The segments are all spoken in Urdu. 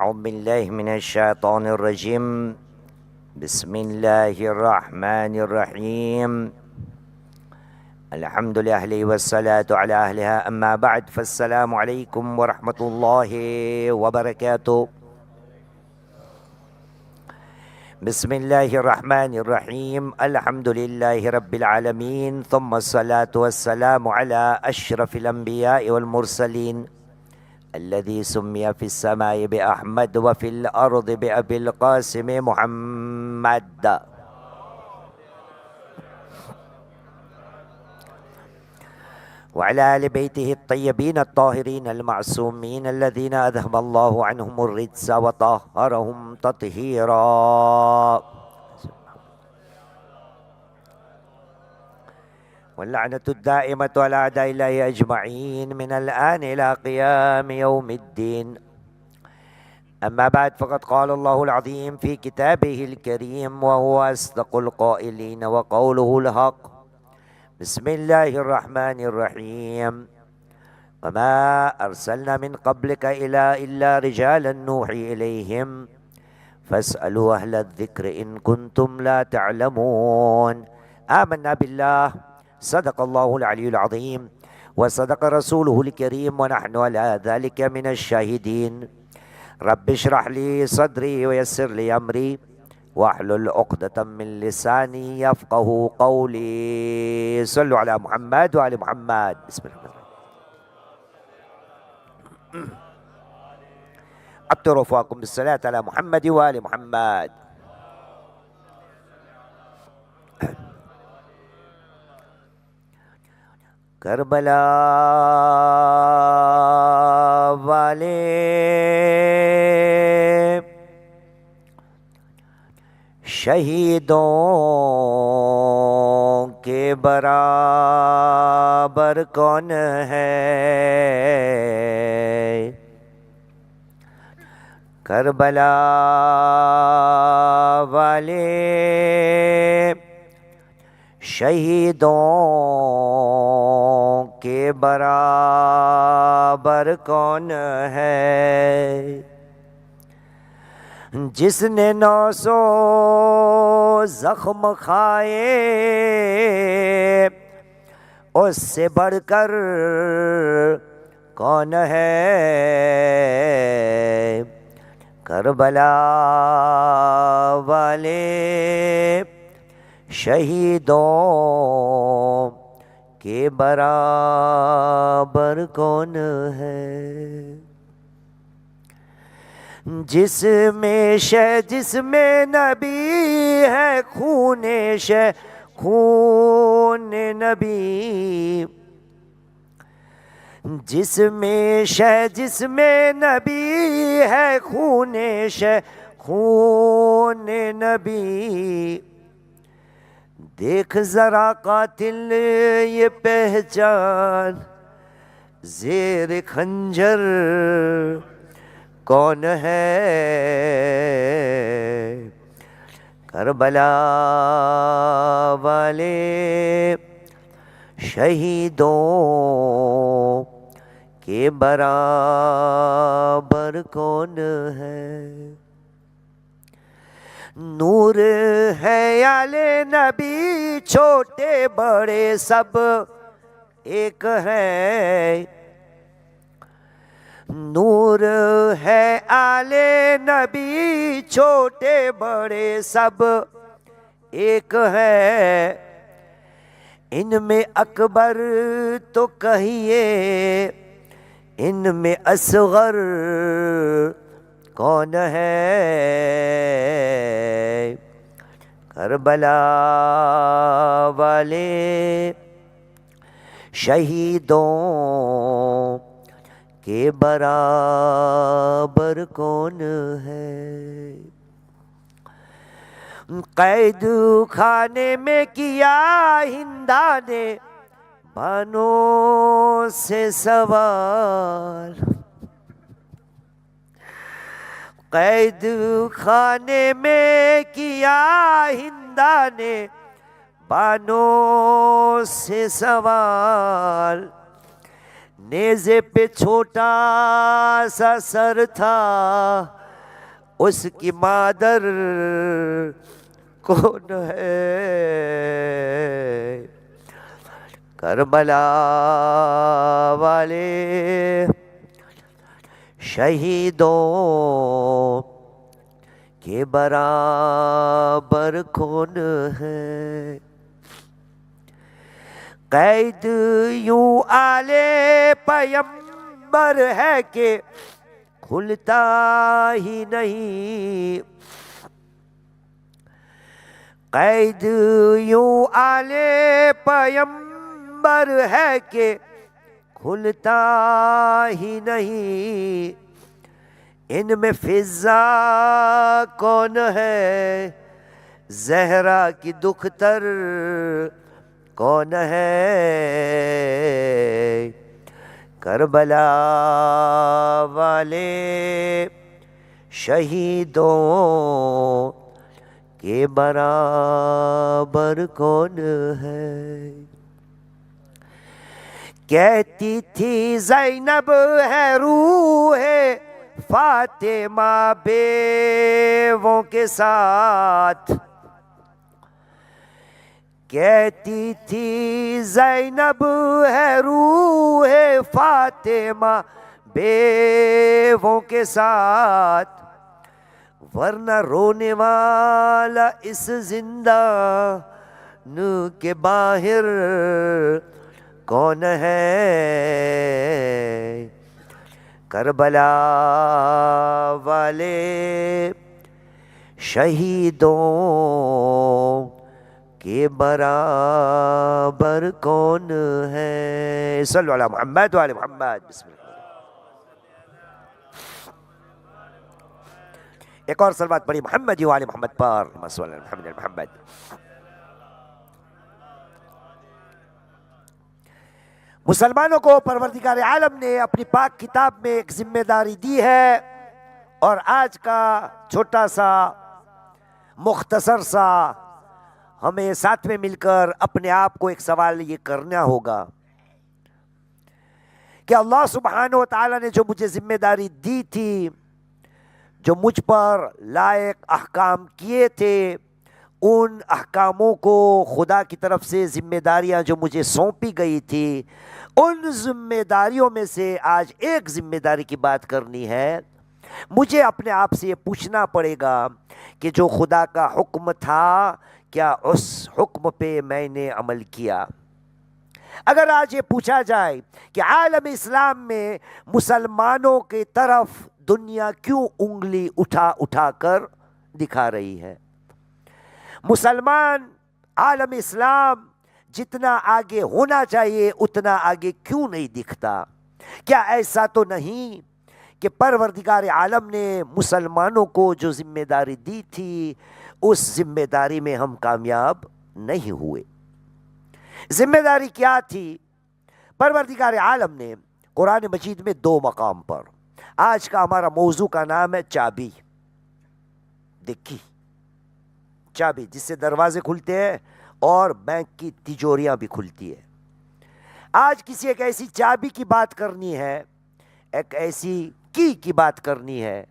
أعوذ بالله من الشيطان الرجيم. بسم الله الرحمن الرحيم. الحمد لله والصلاة على أهلها، أما بعد، فالسلام عليكم ورحمة الله وبركاته. بسم الله الرحمن الرحيم. الحمد لله رب العالمين، ثم الصلاة والسلام على أشرف الأنبياء والمرسلين الذي سمي في السماء بأحمد وفي الأرض بأبي القاسم محمد، وعلى آل بيته الطيبين الطاهرين المعصومين الذين أذهب الله عنهم الرجس وطهرهم تطهيرا، واللعنة الدائمة على أعداء الله أجمعين من الآن إلى قيام يوم الدين. أما بعد، فقد قال الله العظيم في كتابه الكريم وهو أصدق القائلين وقوله الحق. بسم الله الرحمن الرحيم. وما أرسلنا من قبلك إلا رجالا نوحي إليهم فاسألوا أهل الذكر إن كنتم لا تعلمون. آمنا بالله، صدق الله العلي العظيم وصدق رسوله الكريم، ونحن على ذلك من الشاهدين. رب اشرح لي صدري ويسر لي أمري واحلل عقدة من لساني يفقه قولي. صلوا على محمد وآل محمد. بسم الله الرحمن الرحيم. أبطروا فوقكم بالصلاة على محمد وآل محمد. کربلا والے شہیدوں کے برابر کون ہے؟ کربلا والے شہیدوں کے برابر کون ہے؟ جس نے 900 زخم کھائے اس سے بڑھ کر کون ہے؟ کربلا والے شہیدوں کے برابر کون ہے؟ جس میں نبی ہے خون نبی، جس میں نبی ہے خون نبی، دیکھ ذرا قاتل یہ پہچان زیر خنجر کون ہے؟ کربلا والے شہیدوں کے برابر کون ہے؟ نور ہے آل نبی، چھوٹے بڑے سب ایک ہے۔ نور ہے آل نبی، چھوٹے بڑے سب ایک ہے۔ ان میں اکبر تو کہیے، ان میں اصغر کون ہے؟ کربلا والے شہیدوں کے برابر کون ہے؟ قید خانے میں کیا ہندا نے بانوں سے سوال، قید خانے میں کیا ہندا نے بانوں سے سوال، نیزے پہ چھوٹا سا سر تھا اس کی مادر کون ہے؟ کربلا والے شہیدوں کے برابر کون ہے؟ قید یوں آلے پیمبر ہے کہ کھلتا ہی نہیں، قید یوں آلے پیمبر ہے کہ کھلتا ہی نہیں، ان میں فضا کون ہے؟ زہرا کی دختر کون ہے؟ کربلا والے شہیدوں کے برابر کون ہے؟ کہتی تھی زینب ہے روح فاطمہ بیووں کے ساتھ، کہتی تھی زینب ہے روح فاطمہ بیووں کے ساتھ، ورنہ رونے والا اس زندان کے باہر کون ہے؟ کربلا والے شہیدوں کے برابر کون ہے؟ صلو علی محمد وعلی محمد۔ بسم اللہ۔ ایک اور صلوات پڑھی محمد وعلی محمد پر، صلی اللہ علیہ محمد محمد۔ مسلمانوں کو پروردگار عالم نے اپنی پاک کتاب میں ایک ذمہ داری دی ہے، اور آج کا چھوٹا سا مختصر سا ہمیں ساتھ میں مل کر اپنے آپ کو ایک سوال یہ کرنا ہوگا کہ اللہ سبحانہ و تعالیٰ نے جو مجھے ذمہ داری دی تھی، جو مجھ پر لائق احکام کیے تھے، ان احکاموں کو خدا کی طرف سے ذمہ داریاں جو مجھے سونپی گئی تھی، ان ذمہ داریوں میں سے آج ایک ذمہ داری کی بات کرنی ہے۔ مجھے اپنے آپ سے یہ پوچھنا پڑے گا کہ جو خدا کا حکم تھا، کیا اس حکم پہ میں نے عمل کیا؟ اگر آج یہ پوچھا جائے کہ عالم اسلام میں مسلمانوں کی طرف دنیا کیوں انگلی اٹھا اٹھا کر دکھا رہی ہے، مسلمان عالم اسلام جتنا آگے ہونا چاہیے اتنا آگے کیوں نہیں دکھتا؟ کیا ایسا تو نہیں کہ پروردگار عالم نے مسلمانوں کو جو ذمہ داری دی تھی، اس ذمہ داری میں ہم کامیاب نہیں ہوئے؟ ذمہ داری کیا تھی؟ پروردگار عالم نے قرآن مجید میں 2 مقام پر، آج کا ہمارا موضوع کا نام ہے چابی، دیکھی چابی جس سے دروازے کھلتے ہیں اور بینک کی تجوریاں بھی کھلتی ہے۔ آج کسی ایک ایسی چابی کی بات کرنی ہے، ایک ایسی کی بات کرنی ہے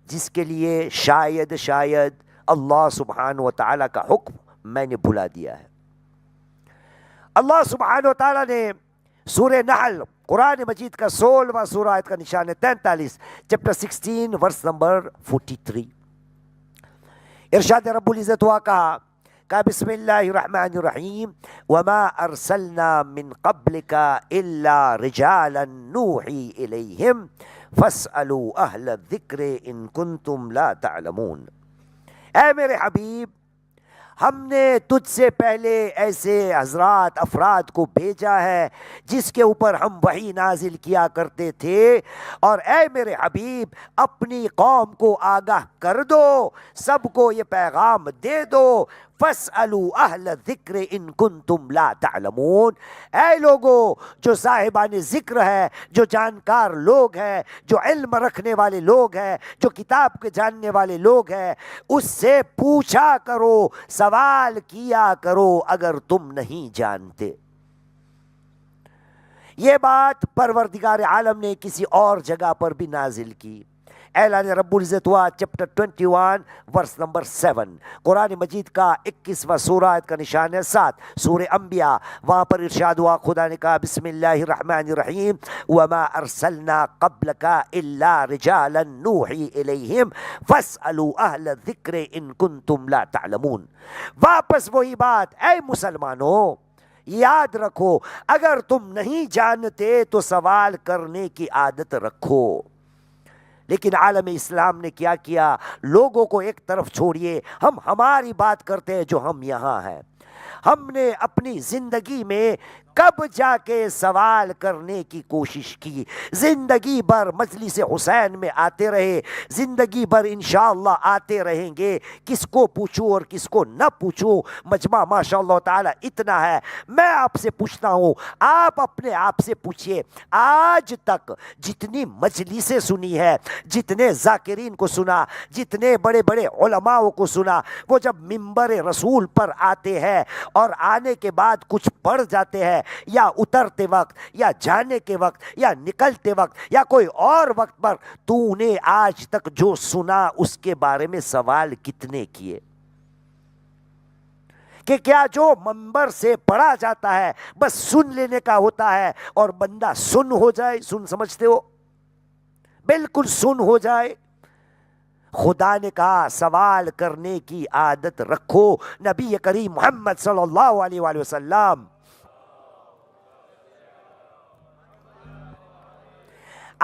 جس کے لیے شاید اللہ سبحانہ و تعالیٰ کا حکم میں نے بھلا دیا ہے۔ اللہ سبحانہ و تعالیٰ نے سورہ نحل قرآن مجید کا 16واں سورہ، آیت کا نشان ہے 43، چیپٹر 16 ورس نمبر 43، ارشاد رب العزت ہوا کہا بسم اللہ الرحمن الرحیم وما ارسلنا من قبلک الا رجالا نوحی الیہم فاسألوا اہل الذکر ان کنتم لا تعلمون۔ اے میرے حبیب، ہم نے تجھ سے پہلے ایسے حضرات افراد کو بھیجا ہے جس کے اوپر ہم وحی نازل کیا کرتے تھے، اور اے میرے حبیب اپنی قوم کو آگاہ کر دو، سب کو یہ پیغام دے دو، فَاسْأَلُوا أَهْلَ الذِّكْرِ إِن كُنتُمْ لَا تَعْلَمُونَ۔ اے لوگو جو صاحبان ذکر ہے، جو جانکار لوگ ہیں، جو علم رکھنے والے لوگ ہیں، جو کتاب کے جاننے والے لوگ ہیں، اس سے پوچھا کرو، سوال کیا کرو اگر تم نہیں جانتے۔ یہ بات پروردگار عالم نے کسی اور جگہ پر بھی نازل کی۔ اعلان رب العزت ہوا چیپٹر 21 ورس نمبر 7. قرآن مجید کا 21واں سورہ آیت کا نشان ہے 7. سورہ انبیاء وہاں پر ارشاد ہوا, خدا نے کہا بسم اللہ الرحمن الرحیم وما ارسلنا قبلک الا رجالا نوحی الیہم فاسألوا اہل الذکر ان کنتم لا تعلمون. واپس وہی بات, اے مسلمانوں یاد رکھو اگر تم نہیں جانتے تو سوال کرنے کی عادت رکھو. لیکن عالم اسلام نے کیا کیا, لوگوں کو ایک طرف چھوڑیے, ہم ہماری بات کرتے ہیں جو ہم یہاں ہیں. ہم نے اپنی زندگی میں کب جا کے سوال کرنے کی کوشش کی؟ زندگی بھر مجلس حسین میں آتے رہے, زندگی بھر انشاءاللہ آتے رہیں گے. کس کو پوچھوں اور کس کو نہ پوچھوں, مجمع ماشاءاللہ تعالی اتنا ہے. میں آپ سے پوچھتا ہوں, آپ اپنے آپ سے پوچھئے, آج تک جتنی مجلسیں سنی ہے, جتنے ذاکرین کو سنا, جتنے بڑے بڑے علماء کو سنا, وہ جب منبر رسول پر آتے ہیں اور آنے کے بعد کچھ پڑھ جاتے ہیں, یا اترتے وقت یا جانے کے وقت یا نکلتے وقت یا کوئی اور وقت پر, تو نے آج تک جو سنا اس کے بارے میں سوال کتنے کیے؟ کہ کیا جو منبر سے پڑھا جاتا ہے بس سن لینے کا ہوتا ہے اور بندہ سن ہو جائے؟ سن سمجھتے ہو, بالکل سن ہو جائے. خدا نے کہا سوال کرنے کی عادت رکھو. نبی کریم محمد صلی اللہ علیہ وآلہ وسلم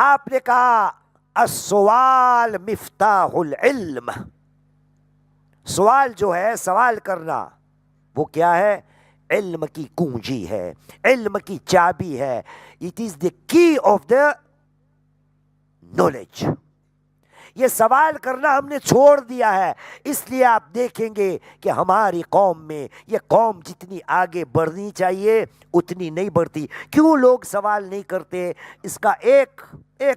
آپ نے کہا السؤال مفتاح العلم. سوال جو ہے, سوال کرنا, وہ کیا ہے؟ علم کی کنجی ہے, علم کی چابی ہے. It is the key of the knowledge. یہ سوال کرنا ہم نے چھوڑ دیا ہے. اس لیے آپ دیکھیں گے کہ ہماری قوم میں, یہ قوم جتنی آگے بڑھنی چاہیے اتنی نہیں بڑھتی. کیوں لوگ سوال نہیں کرتے؟ اس کا ایک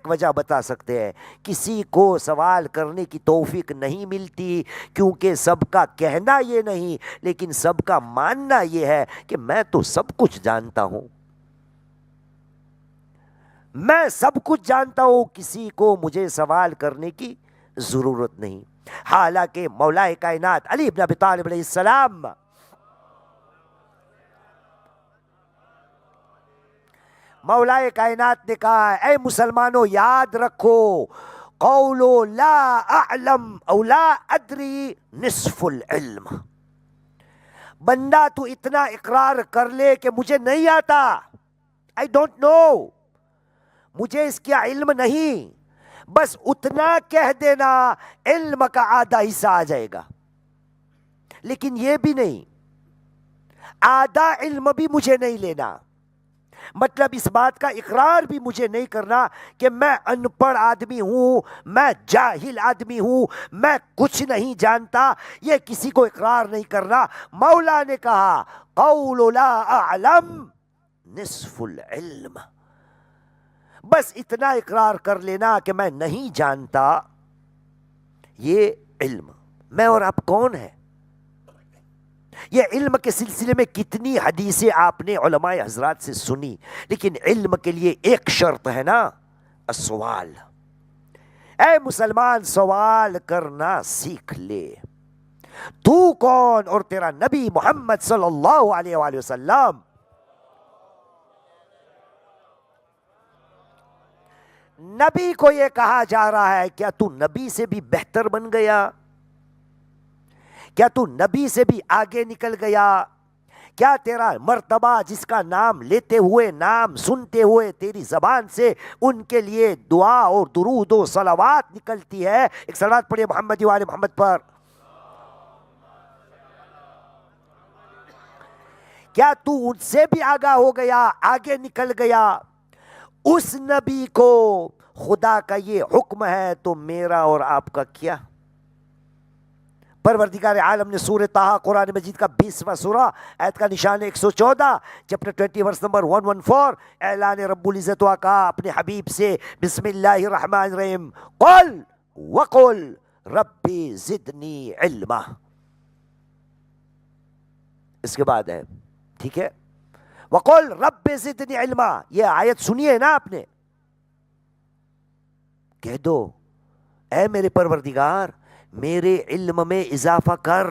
وجہ بتا سکتے ہیں. کسی کو سوال کرنے کی توفیق نہیں ملتی, کیونکہ سب کا کہنا یہ نہیں, لیکن سب کا ماننا یہ ہے کہ میں تو سب کچھ جانتا ہوں, میں سب کچھ جانتا ہوں, کسی کو مجھے سوال کرنے کی ضرورت نہیں. حالانکہ مولا کائنات علی بن ابی طالب علیہ السلام مولا کائنات نے کہا اے مسلمانوں یاد رکھو, قولو لا اعلم او لا ادری نصف العلم. بندہ تو اتنا اقرار کر لے کہ مجھے نہیں آتا, I don't know, مجھے اس کا علم نہیں, بس اتنا کہہ دینا, علم کا آدھا حصہ آ جائے گا. لیکن یہ بھی نہیں, آدھا علم بھی مجھے نہیں لینا, مطلب اس بات کا اقرار بھی مجھے نہیں کرنا کہ میں ان پڑھ آدمی ہوں, میں جاہل آدمی ہوں, میں کچھ نہیں جانتا. یہ کسی کو اقرار نہیں کرنا. مولا نے کہا قول لا اعلم نصف العلم. بس اتنا اقرار کر لینا کہ میں نہیں جانتا, یہ علم. میں اور آپ کون ہیں؟ یہ علم کے سلسلے میں کتنی حدیثیں آپ نے علماء حضرات سے سنی, لیکن علم کے لیے ایک شرط ہے نا, السوال. اے مسلمان سوال کرنا سیکھ لے. تو کون اور تیرا نبی محمد صلی اللہ علیہ وآلہ وسلم نبی کو یہ کہا جا رہا ہے کیا تو نبی سے بھی بہتر بن گیا؟ کیا تو نبی سے بھی آگے نکل گیا؟ کیا تیرا مرتبہ جس کا نام لیتے ہوئے, نام سنتے ہوئے تیری زبان سے ان کے لیے دعا اور درود و صلوات نکلتی ہے؟ ایک صلوات پڑھیے محمد و آل محمد پر. کیا تو ان سے بھی آگاہ ہو گیا, آگے نکل گیا؟ اس نبی کو خدا کا یہ حکم ہے تو میرا اور آپ کا کیا؟ پروردگار عالم نے سورہ طٰہٰ قرآن مجید کا 20واں سورہ آیت کا نشان 114 چیپٹر 20 ورس نمبر 114 اعلان رب العزت کا اپنے حبیب سے بسم اللہ الرحمن الرحیم قل وقل ربی زدنی علما. اس کے بعد ہے, ٹھیک ہے, وقل رب زدنی علما. یہ آیت سنیے نا آپ نے, کہہ دو اے میرے پروردگار میرے علم میں اضافہ کر.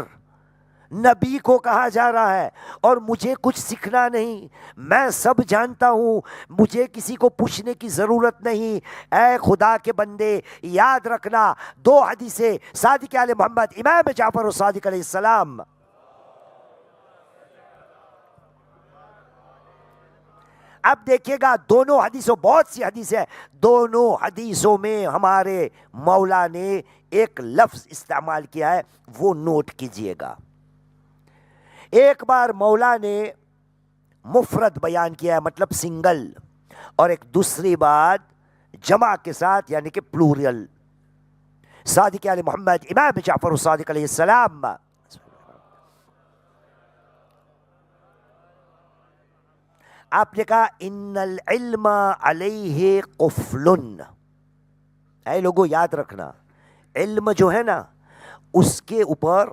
نبی کو کہا جا رہا ہے اور مجھے کچھ سیکھنا نہیں, میں سب جانتا ہوں, مجھے کسی کو پوچھنے کی ضرورت نہیں. اے خدا کے بندے یاد رکھنا 2 حدیثیں صادق آل محمد امام جعفر الصادق علیہ السلام. اب دیکھیے گا دونوں حدیثوں, بہت سی حدیثیں, دونوں حدیثوں میں ہمارے مولا نے ایک لفظ استعمال کیا ہے, وہ نوٹ کیجئے گا. ایک بار مولا نے مفرد بیان کیا ہے, مطلب سنگل, اور ایک دوسری بات جمع کے ساتھ یعنی کہ پلورل. صادق علی محمد امام جعفر الصادق علیہ السلام آپ نے کہا ان العلم علیہ قفل. اے لوگوں یاد رکھنا, علم جو ہے نا اس کے اوپر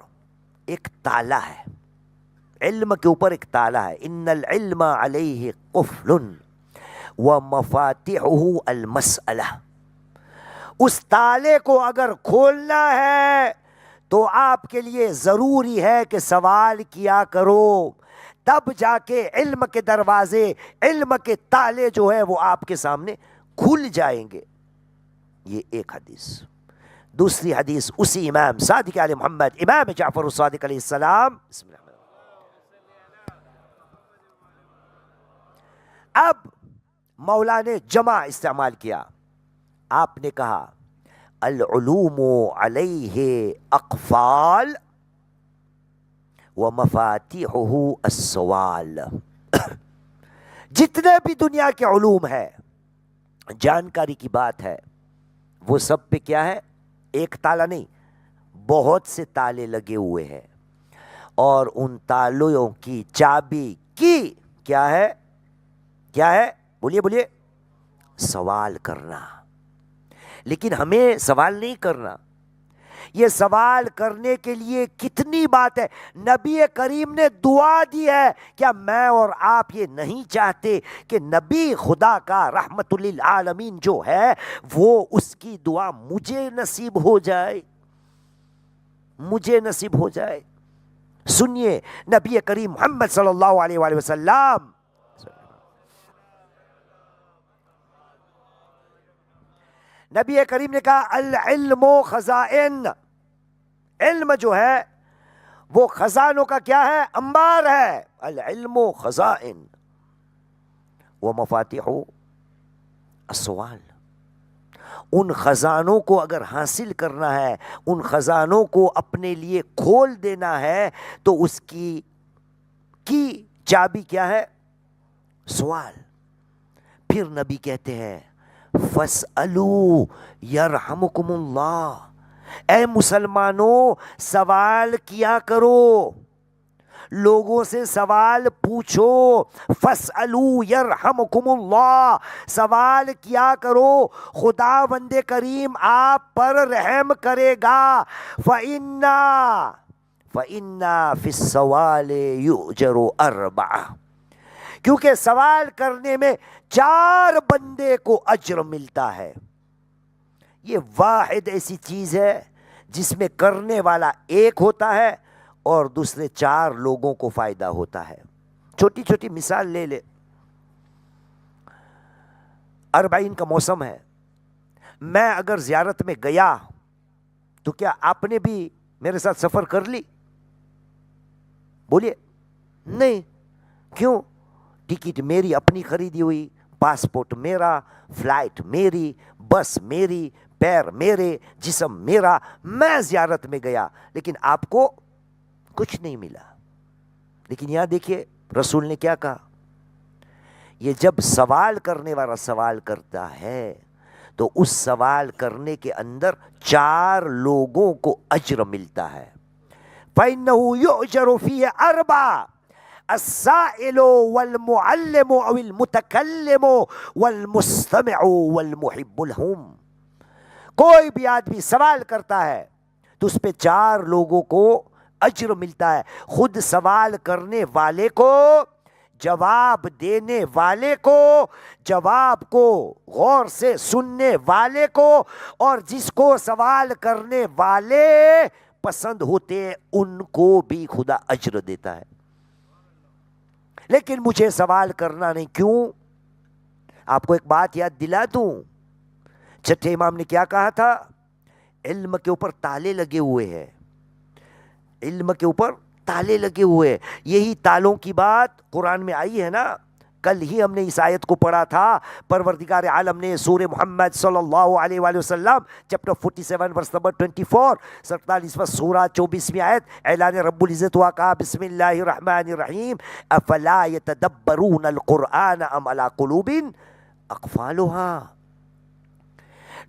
ایک تالا ہے, علم کے اوپر ایک تالا ہے. ان العلم علیہ قفل ومفاتحہ المسئلہ. اس تالے کو اگر کھولنا ہے تو آپ کے لیے ضروری ہے کہ سوال کیا کرو, تب جا کے علم کے دروازے, علم کے تالے جو ہے وہ آپ کے سامنے کھل جائیں گے. یہ ایک حدیث. دوسری حدیث اسی امام صادق علی محمد امام جعفر الصادق علیہ السلام. بسم اللہ. اب مولا نے جمع استعمال کیا. آپ نے کہا العلوم علیہ اقفال ومفاتیحہ السوال. جتنے بھی دنیا کے علوم ہے, جانکاری کی بات ہے, وہ سب پہ کیا ہے, ایک تالا نہیں, بہت سے تالے لگے ہوئے ہیں, اور ان تالوں کی چابی کی کیا ہے, کیا ہے, بولیے بولیے, سوال کرنا. لیکن ہمیں سوال نہیں کرنا. یہ سوال کرنے کے لیے کتنی بات ہے. نبی کریم نے دعا دی ہے. کیا میں اور آپ یہ نہیں چاہتے کہ نبی خدا کا رحمت للعالمین جو ہے وہ اس کی دعا مجھے نصیب ہو جائے, مجھے نصیب ہو جائے. سنیے نبی کریم محمد صلی اللہ علیہ وآلہ وسلم, نبی کریم نے کہا العلم خزائن. علم جو ہے وہ خزانوں کا کیا ہے, انبار ہے. العلم خزائن ومفاتیح السوال. ان خزانوں کو اگر حاصل کرنا ہے, ان خزانوں کو اپنے لیے کھول دینا ہے, تو اس کی چابی کیا ہے, سوال. پھر نبی کہتے ہیں فاسألوا یرحمکم اللہ. اے مسلمانوں سوال کیا کرو, لوگوں سے سوال پوچھو. فاسألوا یرحمکم اللہ, سوال کیا کرو, خداوند کریم آپ پر رحم کرے گا. فإنا فی السوال یؤجر 4. کیونکہ سوال کرنے میں 4 بندے کو اجر ملتا ہے. یہ واحد ایسی چیز ہے جس میں کرنے والا ایک ہوتا ہے اور دوسرے 4 لوگوں کو فائدہ ہوتا ہے. چھوٹی چھوٹی مثال لے لے. 40 کا موسم ہے, میں اگر زیارت میں گیا تو کیا آپ نے بھی میرے ساتھ سفر کر لی؟ بولیے نہیں. کیوں؟ ٹکٹ میری اپنی خریدی ہوئی, پاسپورٹ میرا, فلائٹ میری, بس میری, پیر میرے, جسم میرا. میں زیارت میں گیا لیکن آپ کو کچھ نہیں ملا. لیکن یہاں دیکھیے رسول نے کیا کہا, یہ جب سوال کرنے والا سوال کرتا ہے تو اس سوال کرنے کے اندر 4 لوگوں کو اجر ملتا ہے. فَإِنَّهُ يُؤْجَرُ فِيهِ 4. السائل والمعلم او المتکلم والمستمع والمحب لهم. کوئی بھی آدمی سوال کرتا ہے تو اس پہ 4 لوگوں کو اجر ملتا ہے. خود سوال کرنے والے کو, جواب دینے والے کو، جواب کو غور سے سننے والے کو، اور جس کو سوال کرنے والے پسند ہوتے ہیں ان کو بھی خدا اجر دیتا ہے۔ لیکن مجھے سوال کرنا نہیں، کیوں؟ آپ کو ایک بات یاد دلا دوں، چھٹے امام نے کیا کہا تھا؟ علم کے اوپر تالے لگے ہوئے ہیں، علم کے اوپر تالے لگے ہوئے ہیں۔ یہی تالوں کی بات قرآن میں آئی ہے نا، کل ہی ہم نے اس آیت کو پڑھا تھا۔ پروردگار عالم نے سورہ محمد صلی اللہ علیہ وآلہ وسلم چیپٹر 47 ورس نمبر 24 47واں سورہ 24ویں آیت اعلان رب العزت ہوا، کہا بسم اللہ الرحمن الرحیم افلا یتدبرون القرآن ام علی قلوب اقفالها۔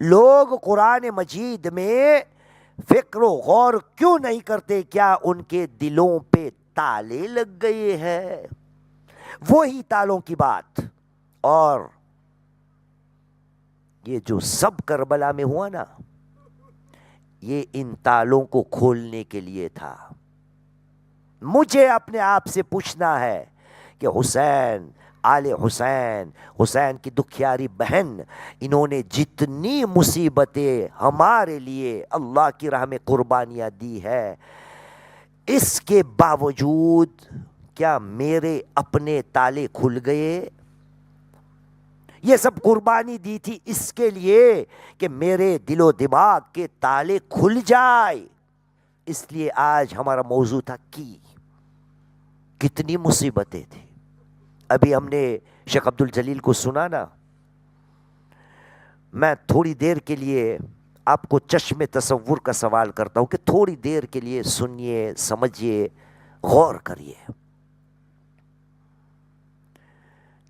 لوگ قرآن مجید میں فکر و غور کیوں نہیں کرتے؟ کیا ان کے دلوں پہ تالے لگ گئے ہیں؟ وہی تالوں کی بات۔ اور یہ جو سب کربلا میں ہوا نا، یہ ان تالوں کو کھولنے کے لیے تھا۔ مجھے اپنے آپ سے پوچھنا ہے کہ حسین، آل حسین، حسین کی دکھیاری بہن، انہوں نے جتنی مصیبتیں ہمارے لیے اللہ کی راہ میں قربانیاں دی ہے، اس کے باوجود کیا میرے اپنے تالے کھل گئے؟ یہ سب قربانی دی تھی اس کے لیے کہ میرے دل و دماغ کے تالے کھل جائے۔ اس لیے آج ہمارا موضوع تھا کی، کتنی مصیبتیں تھیں۔ ابھی ہم نے شیخ عبد الجلیل کو سنا نا، میں تھوڑی دیر کے لیے آپ کو چشم تصور کا سوال کرتا ہوں کہ تھوڑی دیر کے لیے سنیے، سمجھیے، غور کریے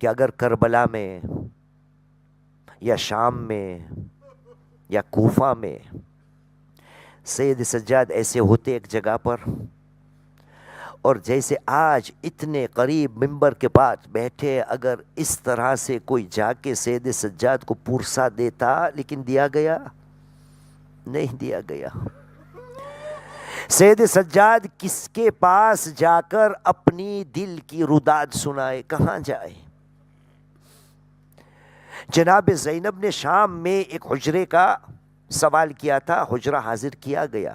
کہ اگر کربلا میں یا شام میں یا کوفہ میں سید سجاد ایسے ہوتے ایک جگہ پر، اور جیسے آج اتنے قریب ممبر کے پاس بیٹھے، اگر اس طرح سے کوئی جا کے سید سجاد کو پرسا دیتا، لیکن دیا گیا؟ نہیں دیا گیا۔ سید سجاد کس کے پاس جا کر اپنی دل کی روداد سنائے؟ کہاں جائے؟ جناب زینب نے شام میں ایک حجرے کا سوال کیا تھا، حجرہ حاضر کیا گیا،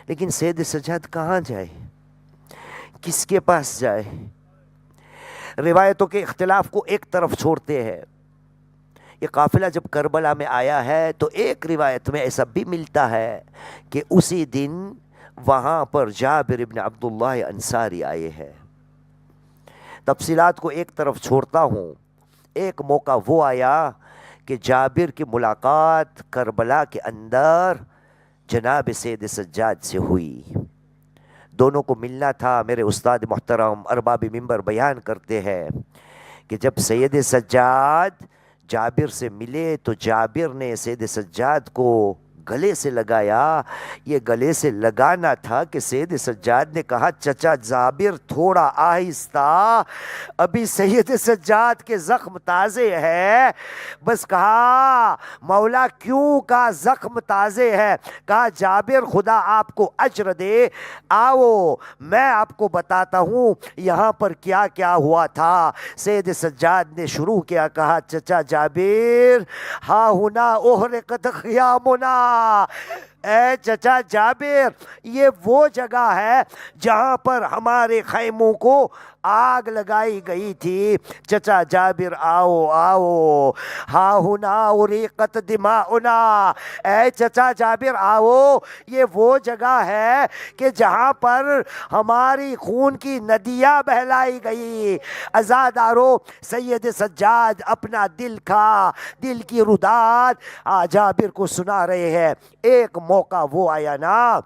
لیکن سید سجاد کہاں جائے؟ کس کے پاس جائے؟ روایتوں کے اختلاف کو ایک طرف چھوڑتے ہیں، یہ قافلہ جب کربلا میں آیا ہے تو ایک روایت میں ایسا بھی ملتا ہے کہ اسی دن وہاں پر جابر ابن عبداللہ انصاری آئے ہیں۔ تفصیلات کو ایک طرف چھوڑتا ہوں۔ ایک موقع وہ آیا کہ جابر کی ملاقات کربلا کے اندر جناب سید سجاد سے ہوئی، دونوں کو ملنا تھا۔ میرے استاد محترم ارباب منبر بیان کرتے ہیں کہ جب سید سجاد جابر سے ملے تو جابر نے سید سجاد کو گلے سے لگایا۔ یہ گلے سے لگانا تھا کہ سید سجاد نے کہا چچا جابر تھوڑا آہستہ، ابھی سید سجاد کے زخم تازے ہے۔ بس کہا مولا کیوں؟ کہا زخم تازے ہے۔ کہا جابر خدا آپ کو اجر دے، آؤ میں آپ کو بتاتا ہوں یہاں پر کیا کیا ہوا تھا۔ سید سجاد نے شروع کیا، کہا چچا جابر ہا ہونا احرقت خیامنا، اے چچا جابر یہ وہ جگہ ہے جہاں پر ہمارے خیموں کو آگ لگائی گئی تھی۔ چچا جابر آؤ آؤ، ہا ہونا اریقت دماؤنا، اے چچا جابر آؤ، یہ وہ جگہ ہے کہ جہاں پر ہماری خون کی ندیاں بہلائی گئی۔ عزادارو سید سجاد اپنا دل کی روداد جابر کو سنا رہے ہیں۔ ایک موقع وہ آیا نا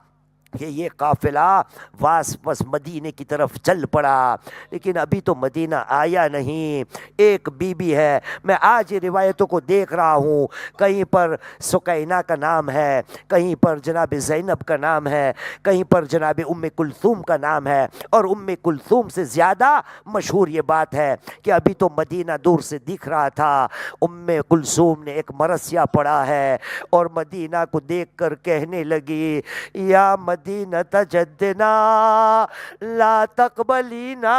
کہ یہ قافلہ واپس مدینے کی طرف چل پڑا، لیکن ابھی تو مدینہ آیا نہیں۔ ایک بی بی ہے، میں آج یہ روایتوں کو دیکھ رہا ہوں، کہیں پر سکینہ کا نام ہے، کہیں پر جناب زینب کا نام ہے، کہیں پر جناب ام کلثوم کا نام ہے، اور ام کلثوم سے زیادہ مشہور یہ بات ہے کہ ابھی تو مدینہ دور سے دکھ رہا تھا۔ ام کلثوم نے ایک مرثیہ پڑھا ہے اور مدینہ کو دیکھ کر کہنے لگی یا مدینة جدنا لا تقبلینا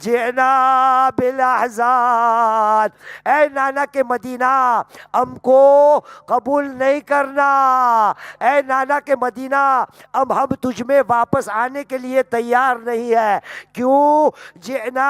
جئنا بالاحزان، اے نانا کے مدینہ ہم کو قبول نہیں کرنا، اے نانا کے مدینہ اب ہم تجھ میں واپس آنے کے لیے تیار نہیں ہے۔ کیوں؟ جئنا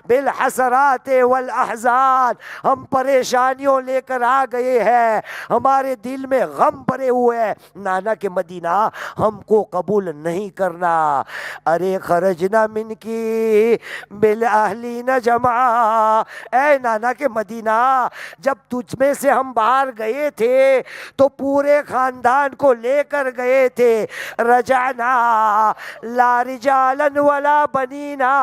بالحسرات والاحزان، ہم پریشانیوں لے کر آ گئے ہیں، ہمارے دل میں غم بھرے ہوئے ہیں، نانا کے مدینہ ہم کو قبول نہیں کرنا۔ ارے خرجنا من کی بالاہلین جمعا، اے نانا کے مدینہ جب تجھ میں سے ہم باہر گئے تھے تو پورے خاندان کو لے کر گئے تھے، رجعنا لا رجالا ولا بنینا،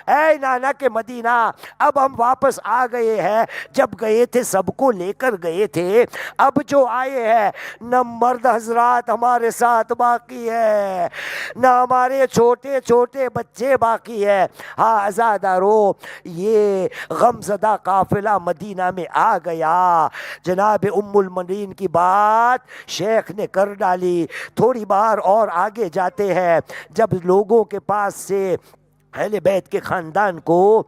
اے نانا کے مدینہ اب ہم واپس آ گئے ہیں، جب گئے تھے سب کو لے کر گئے تھے، اب جو آئے ہیں نہ مرد حضرات ہمارے ساتھ باقی ہے، نہ ہمارے چھوٹے چھوٹے بچے باقی ہے۔ ہاں عزادارو یہ غم زدہ قافلہ مدینہ میں آ گیا، جناب ام المنین کی بات شیخ نے کر ڈالی۔ تھوڑی بار اور آگے جاتے ہیں، جب لوگوں کے پاس سے اہل بیت کے خاندان کو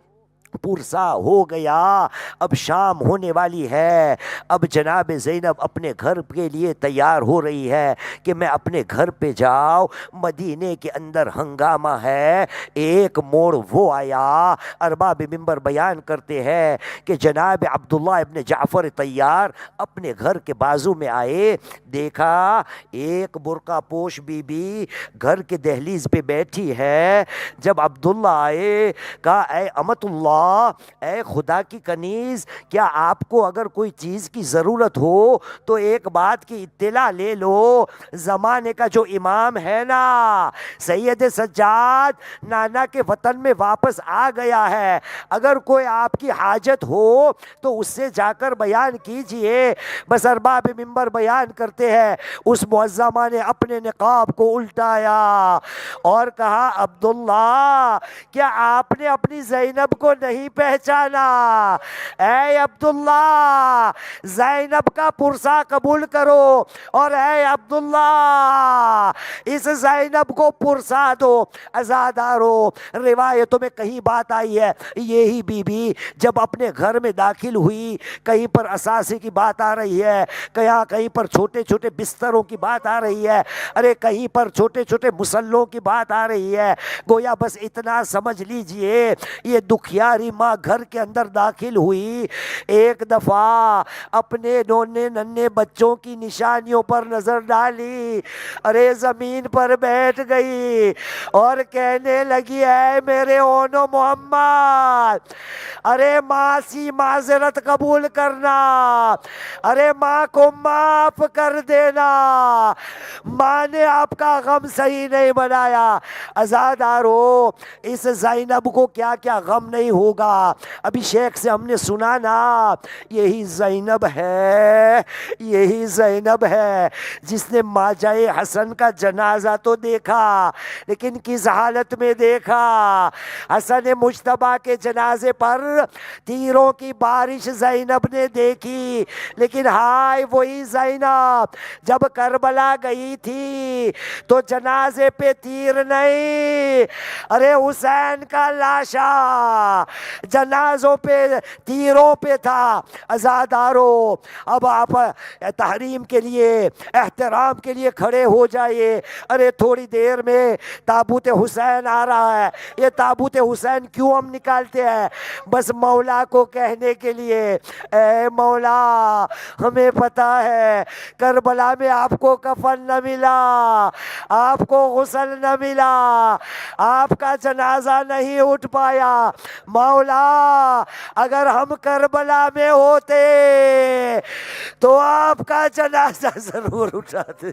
پرسا ہو گیا، اب شام ہونے والی ہے، اب جناب زینب اپنے گھر کے لیے تیار ہو رہی ہے کہ میں اپنے گھر پہ جاؤ، مدینے کے اندر ہنگامہ ہے۔ ایک موڑ وہ آیا، ارباب منبر بیان کرتے ہیں کہ جناب عبداللہ ابن جعفر طیار اپنے گھر کے بازو میں آئے، دیکھا ایک برقع پوش بی بی گھر کے دہلیز پہ بیٹھی ہے۔ جب عبداللہ آئے کہا اے امت اللہ، اے خدا کی کنیز، کیا آپ کو اگر کوئی چیز کی ضرورت ہو تو ایک بات کی اطلاع لے لو، زمانے کا جو امام ہے نا سید سجاد نانا کے وطن میں واپس آ گیا ہے، اگر کوئی آپ کی حاجت ہو تو اس سے جا کر بیان کیجئے۔ بس ارباب منبر بیان کرتے ہیں اس معظمہ نے اپنے نقاب کو الٹایا اور کہا عبداللہ کیا آپ نے اپنی زینب کو نہیں پہچانا؟ اے عبداللہ زینب کا پرسا قبول کرو، اور اے عبداللہ اس زینب کو پرسا دو۔ عزادارو روایتوں میں کہیں بات آئی ہے، یہی بی بی جب اپنے گھر میں داخل ہوئی، کہیں پر اثاثے کی بات آ رہی ہے، کہیں پر چھوٹے چھوٹے بستروں کی بات آ رہی ہے، ارے کہیں پر چھوٹے چھوٹے مسلوں کی بات آ رہی ہے، گویا بس اتنا سمجھ لیجئے یہ دکھیاری ماں گھر کے اندر داخل ہوئی، ایک دفعہ اپنے نونے ننے بچوں کی نشانیوں پر نظر ڈالی، ارے زمین پر بیٹھ گئی اور کہنے لگی اے میرے اونو محمد، ارے ماں سی معذرت قبول کرنا، ارے ماں کو معاف کر دینا، ماں نے آپ کا غم صحیح نہیں بنایا۔ عزادارو اس زینب کو کیا کیا غم نہیں ہوگا، ابھی شیخ سے ہم نے سنا نا، یہی زینب ہے، یہی زینب ہے جس نے ماجائے حسن کا جنازہ تو دیکھا لیکن کس حالت میں دیکھا، حسن مجتبیٰ کے جنازے پر تیروں کی بارش زینب نے دیکھی، لیکن ہائے وہی زینب جب کربلا گئی تھی تو جنازے پہ تیر نہیں، ارے حسین کا لاشا جنازوں پہ تیروں پہ تھا۔ عزادارو اب آپ تحریم کے لیے احترام کے لیے کھڑے ہو جائیے، ارے تھوڑی دیر میں تابوت حسین آ رہا ہے، یہ تابوت حسین کیوں ہم نکالتے ہیں؟ بس مولا کو کہنے کے لیے اے مولا ہمیں پتا ہے کربلا میں آپ کو کفن نہ ملا، آپ کو غسل نہ ملا، آپ کا جنازہ نہیں اٹھ پایا، مولا اگر ہم کربلا میں ہوتے تو آپ کا جنازہ ضرور اٹھاتے۔